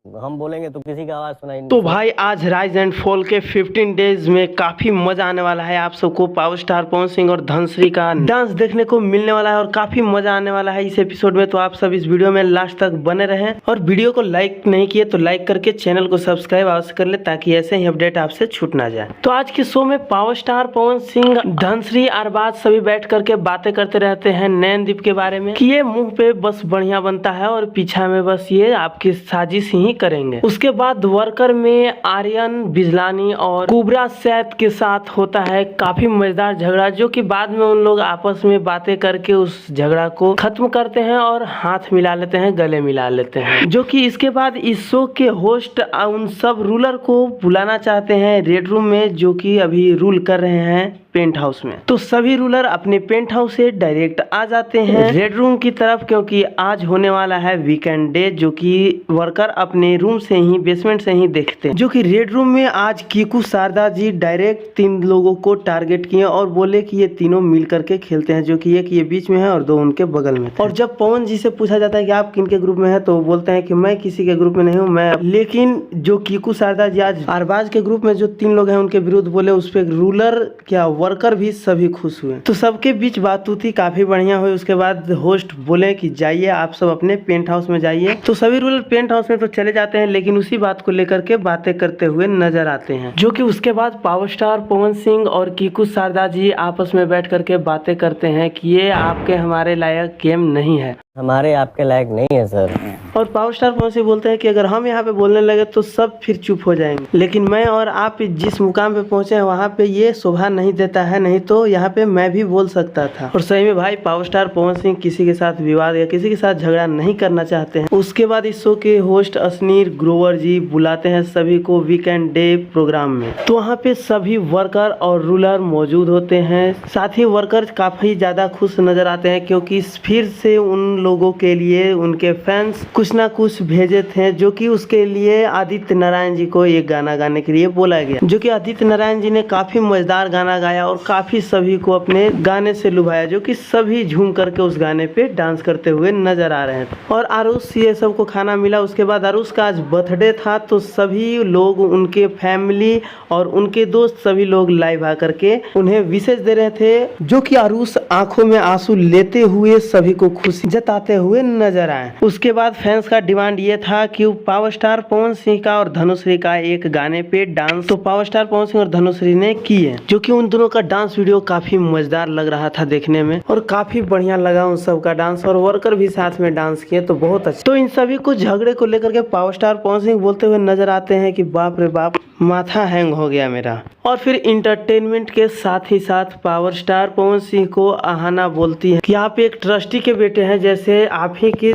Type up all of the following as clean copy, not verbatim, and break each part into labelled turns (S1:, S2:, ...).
S1: हम बोलेंगे तो किसी की आवाज सुनाई
S2: तो
S1: नहीं।
S2: भाई आज राइज एंड फॉल के 15 डेज में काफी मजा आने वाला है। आप सबको पावर स्टार पवन सिंह और धनश्री का डांस देखने को मिलने वाला है और काफी मजा आने वाला है इस एपिसोड में। तो आप सब इस वीडियो में लास्ट तक बने रहें और वीडियो को लाइक नहीं किए तो लाइक करके चैनल को सब्सक्राइब अवश्य कर ले ताकि ऐसे ही अपडेट आपसे छूट ना जाए। तो आज के शो में पावर स्टार पवन सिंह, धनश्री, अरबाज सभी बैठ करके बातें करते रहते हैं नैनदीप के बारे में कि ये मुंह पे बस बढ़िया बनता है और पीछा में बस ये आपकी साजिश ही करेंगे। उसके बाद वर्कर में आर्यन बिजलानी और कुबरा सैद के साथ होता है काफी मजेदार झगड़ा, जो कि बाद में उन लोग आपस में बातें करके उस झगड़ा को खत्म करते हैं और हाथ मिला लेते हैं, गले मिला लेते हैं। जो कि इसके बाद इस शो के होस्ट उन सब रूलर को बुलाना चाहते हैं रेड रूम में, जो कि अभी रूल कर रहे हैं पेंट हाउस में। तो सभी रूलर अपने पेंट हाउस से डायरेक्ट आ जाते हैं रेड रूम की तरफ, क्योंकि आज होने वाला है वीकेंड डे, जो कि वर्कर अपने रूम से ही, बेसमेंट से ही देखते हैं। जो कि रेड रूम में आज कीकू शारदा जी डायरेक्ट 3 लोगों को टारगेट किए और बोले कि ये तीनों मिल करके खेलते हैं, जो कि एक ये बीच में है और 2 उनके बगल में थे। और जब पवन जी से पूछा जाता है कि आप किन के ग्रुप में है, तो वो बोलते हैं कि मैं किसी के ग्रुप में नहीं हूँ मैं। लेकिन जो कीकू शारदा जी आज अरबाज के ग्रुप में जो 3 लोग हैं उनके विरुद्ध बोले, उस पर रूलर क्या वर्कर भी सभी खुश हुए। तो सबके बीच बातचीत काफी बढ़िया हुई। उसके बाद होस्ट बोले कि जाइए आप सब अपने पेंट हाउस में जाइए। तो सभी रूलर पेंट हाउस में तो चले जाते हैं, लेकिन उसी बात को लेकर के बातें करते हुए नजर आते हैं। जो कि उसके बाद पावर स्टार पवन सिंह और कीकू शारदा जी आपस में बैठ करके बातें करते हैं कि ये आपके हमारे लायक गेम नहीं है,
S1: हमारे आपके लायक नहीं है सर।
S2: और पावर स्टार पवन सिंह बोलते हैं कि अगर हम यहाँ पे बोलने लगे तो सब फिर चुप हो जाएंगे, लेकिन मैं और आप जिस मुकाम पे पहुंचे हैं वहाँ पे ये शोभा नहीं देता है, नहीं तो यहाँ पे मैं भी बोल सकता था। और सही में भाई पावर स्टार पवन सिंह किसी के साथ विवाद या किसी के साथ झगड़ा नहीं करना चाहते हैं। उसके बाद इस शो के होस्ट असनीर ग्रोवर जी बुलाते हैं सभी को वीकेंड डे प्रोग्राम में। तो वहाँ पे सभी वर्कर और रूलर मौजूद होते हैं। साथ ही वर्कर काफी ज्यादा खुश नजर आते हैं, क्योंकि फिर से उन लोगों के लिए उनके फैंस कुछ ना कुछ भेजे थे, जो कि उसके लिए आदित्य नारायण जी को एक गाना गाने के लिए बोला गया। जो कि आदित्य नारायण जी ने काफी मजेदार गाना गाया और काफी सभी को अपने गाने से लुभाया, जो कि सभी झूम करके उस गाने पे डांस करते हुए नजर आ रहे थे। और आरुष ये सबको खाना मिला। उसके बाद आरुष का आज बर्थडे था, तो सभी लोग, उनके फैमिली और उनके दोस्त सभी लोग लाइव आकर के उन्हें विशेष दे रहे थे, जो कि आरुष आंखों में आंसू लेते हुए सभी को खुशी जताते हुए नजर आए। उसके बाद फैंस का डिमांड ये था कि पावर स्टार पवन सिंह का और धनुश्री का एक गाने पे डांस, तो पावर स्टार पवन सिंह और धनुश्री ने किए, जो कि उन दोनों का डांस वीडियो काफी मजेदार लग रहा था देखने में और काफी बढ़िया लगा उन सब का डांस। और वर्कर भी साथ में डांस किए, तो बहुत अच्छा। तो इन सभी को झगड़े को लेकर के पावर स्टार पवन सिंह बोलते हुए नजर आते हैं कि बाप रे बाप, माथा हैंग हो गया मेरा। और फिर इंटरटेनमेंट के साथ ही साथ पावर स्टार पवन सिंह को आहाना बोलती है कि आप एक ट्रस्टी के बेटे हैं, जैसे आप ही के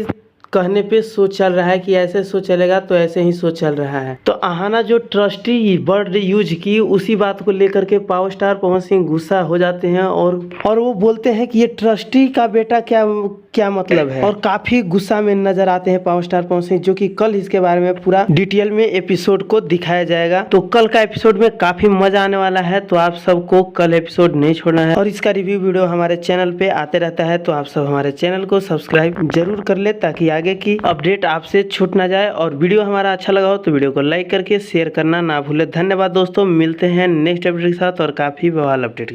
S2: कहने पे शो चल रहा है कि ऐसे शो चलेगा, तो ऐसे ही शो चल रहा है। तो आहाना जो ट्रस्टी वर्ड यूज की, उसी बात को लेकर के पावर स्टार पवन सिंह गुस्सा हो जाते हैं और वो बोलते हैं कि ये ट्रस्टी का बेटा क्या मतलब है, और काफी गुस्सा में नजर आते हैं पावर स्टार पवन सिंह। जो कि कल इसके बारे में पूरा डिटेल में एपिसोड को दिखाया जाएगा। तो कल का एपिसोड में काफी मजा आने वाला है, तो आप सबको कल एपिसोड नहीं छोड़ना है। और इसका रिव्यू वीडियो हमारे चैनल पे आते रहता है, तो आप सब हमारे चैनल को सब्सक्राइब जरूर कर ले ताकि आगे की अपडेट आपसे छूट ना जाए। और वीडियो हमारा अच्छा लगा हो तो वीडियो को लाइक करके शेयर करना ना भूले। धन्यवाद दोस्तों, मिलते हैं नेक्स्ट अपडेट के साथ और काफी बवाल अपडेट।